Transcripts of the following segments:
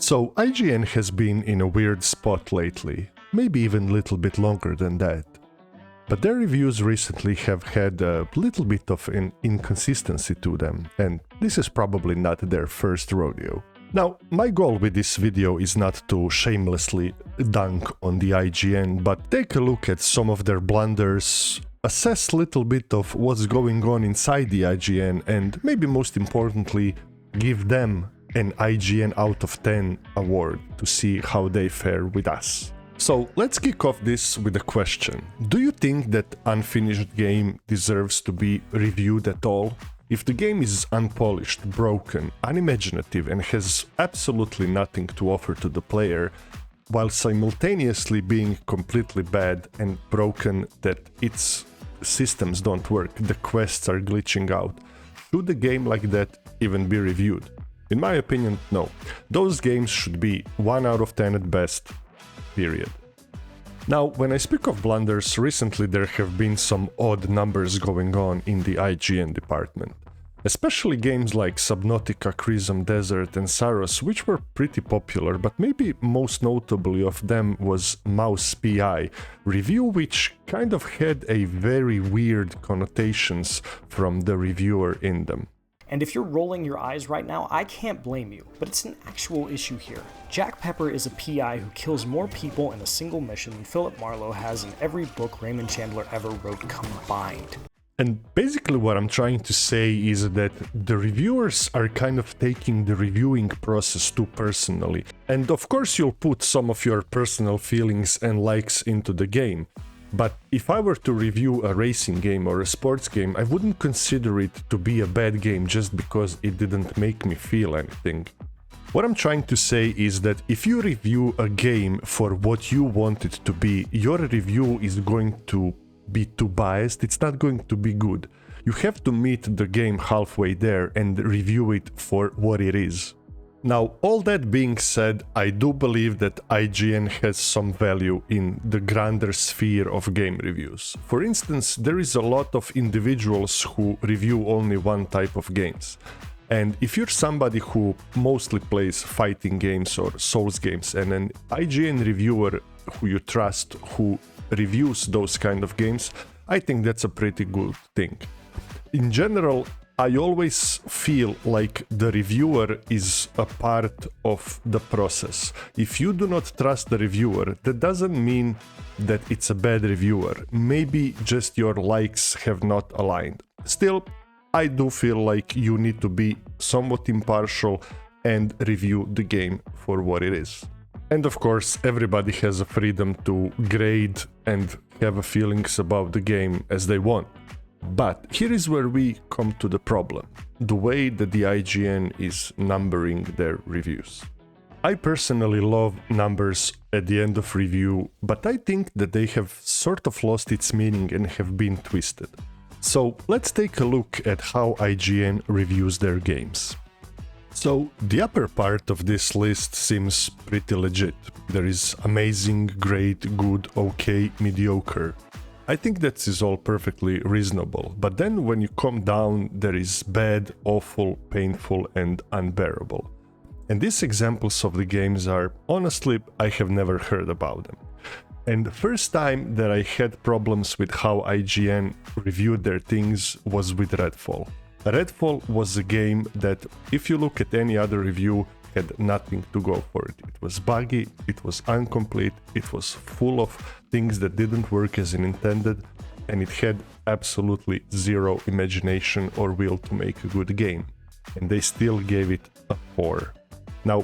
So IGN has been in a weird spot lately, maybe even a little bit longer than that. But their reviews recently have had a little bit of an inconsistency to them, and this is probably not their first rodeo. Now, my goal with this video is not to shamelessly dunk on the IGN, but take a look at some of their blunders, assess a little bit of what's going on inside the IGN, and maybe most importantly, give them an IGN out of 10 award to see how they fare with us. So let's kick off this with a question. Do you think that unfinished game deserves to be reviewed at all? If the game is unpolished, broken, unimaginative and has absolutely nothing to offer to the player, while simultaneously being completely bad and broken that its systems don't work, the quests are glitching out, should a game like that even be reviewed? In my opinion, no. Those games should be 1 out of 10 at best, period. Now, when I speak of blunders, recently there have been some odd numbers going on in the IGN department. Especially games like Subnautica, Crimson Desert and Saros, which were pretty popular, but maybe most notably of them was Mouse PI, review which kind of had a very weird connotations from the reviewer in them. And if you're rolling your eyes right now, I can't blame you, but it's an actual issue here. Jack Pepper is a PI who kills more people in a single mission than Philip Marlowe has in every book Raymond Chandler ever wrote combined. And basically what I'm trying to say is that the reviewers are kind of taking the reviewing process too personally. And of course you'll put some of your personal feelings and likes into the game. But if I were to review a racing game or a sports game, I wouldn't consider it to be a bad game just because it didn't make me feel anything. What I'm trying to say is that if you review a game for what you want it to be, your review is going to be too biased, it's not going to be good. You have to meet the game halfway there and review it for what it is. Now, all that being said, I do believe that IGN has some value in the grander sphere of game reviews. For instance, there is a lot of individuals who review only one type of games. And if you're somebody who mostly plays fighting games or Souls games and an IGN reviewer who you trust, who reviews those kind of games, I think that's a pretty good thing. In general, I always feel like the reviewer is a part of the process. If you do not trust the reviewer, that doesn't mean that it's a bad reviewer. Maybe just your likes have not aligned. Still, I do feel like you need to be somewhat impartial and review the game for what it is. And of course, everybody has a freedom to grade and have feelings about the game as they want. But here is where we come to the problem, the way that the IGN is numbering their reviews. I personally love numbers at the end of review, but I think that they have sort of lost its meaning and have been twisted. So let's take a look at how IGN reviews their games. So the upper part of this list seems pretty legit. There is amazing, great, good, okay, mediocre. I think that is all perfectly reasonable, but then when you come down, there is bad, awful, painful and unbearable. And these examples of the games are, honestly, I have never heard about them. And the first time that I had problems with how IGN reviewed their things was with Redfall. Redfall was a game that, if you look at any other review, had nothing to go for it. It was buggy, it was incomplete, it was full of things that didn't work as intended, and it had absolutely zero imagination or will to make a good game. And they still gave it a 4. Now,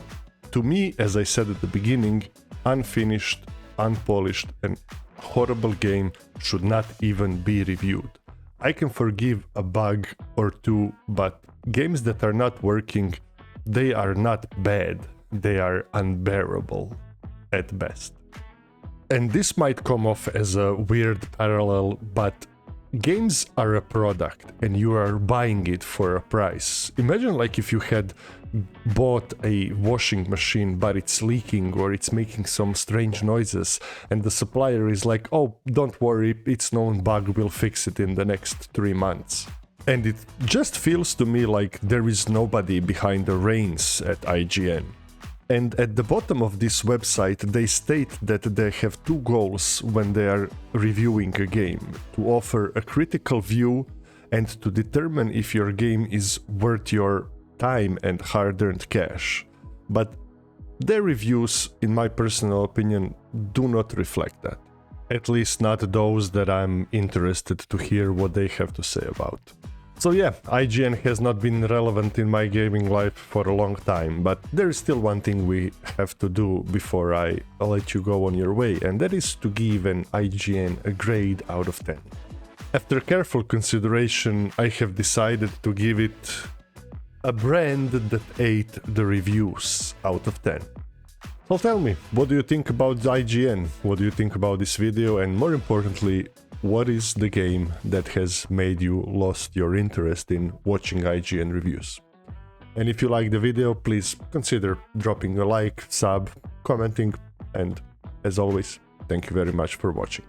to me, as I said at the beginning, unfinished, unpolished, and horrible game should not even be reviewed. I can forgive a bug or two, but games that are not working, they are not bad, they are unbearable at best. And this might come off as a weird parallel, but games are a product and you are buying it for a price. Imagine like if you had bought a washing machine but it's leaking or it's making some strange noises and the supplier is like, oh, don't worry, it's known bug, we'll fix it in the next 3 months. And it just feels to me like there is nobody behind the reins at IGN. And at the bottom of this website, they state that they have two goals when they are reviewing a game: to offer a critical view and to determine if your game is worth your time and hard-earned cash. But their reviews, in my personal opinion, do not reflect that. At least not those that I'm interested to hear what they have to say about. So yeah, IGN has not been relevant in my gaming life for a long time, but there is still one thing we have to do before I let you go on your way, and that is to give an IGN a grade out of 10. After careful consideration, I have decided to give it a brand that ate the reviews out of 10. So tell me, what do you think about IGN? What do you think about this video? And more importantly, what is the game that has made you lost your interest in watching IGN reviews? And if you like the video, please consider dropping a like, sub, commenting, and as always, thank you very much for watching.